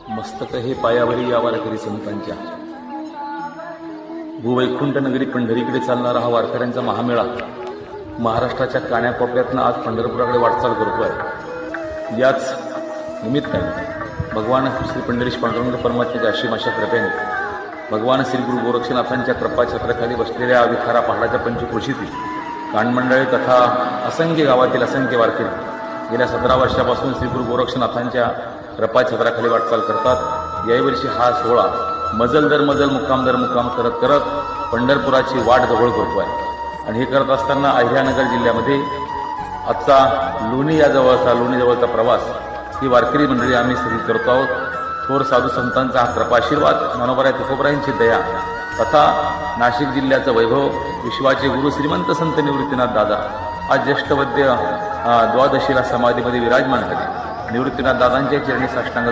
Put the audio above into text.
मस्तक हे पायावरी या वारकरी संतांच्या भूवैकुंठ नगरी पंढरीकडे चालणारा हा वारकऱ्यांचा महामेळा महाराष्ट्राच्या कानाकोपऱ्यातनं आज पंढरपुराकडे वाटचाल करतो आहे। याच निमित्ताने भगवान श्री पंढरीश पांडुरंग परमात्म्याच्या अशीम अशा कृपेने भगवान श्री गुरु गोरक्षनाथांच्या कृपाछत्राखाली बसलेल्या विखारा पहाडाच्या पंचक्रोशीतील कानमंडळे तथा असंख्य गावातील असंख्य वारकरी गेल्या 17 वर्षापासून श्री गुरु गोरक्षनाथांच्या कृपाछत्राखाली वाटचाल करतात। यावर्षी हा सोहळा मजल दर मजल मुक्काम दर मुक्काम करत करत पंढरपुराची वाट जवळ करतो आहे। आणि हे करत असताना अहिल्यानगर जिल्ह्यामध्ये आजचा लोणी जवळचा प्रवास ही वारकरी मंडळी आम्ही सगळी करतो आहोत। थोर साधू संतांचा हा कृपाशीर्वाद मनोबराय तुकोबरायांची दया तथा नाशिक जिल्ह्याचं वैभव विश्वाचे गुरु श्रीमंत संत निवृत्तीनाथ दादा आज ज्येष्ठवद्य द्वादशीला समाधीमध्ये विराजमान झाले। निवृत्तीनाथ दादांच्या चरणी साष्टांग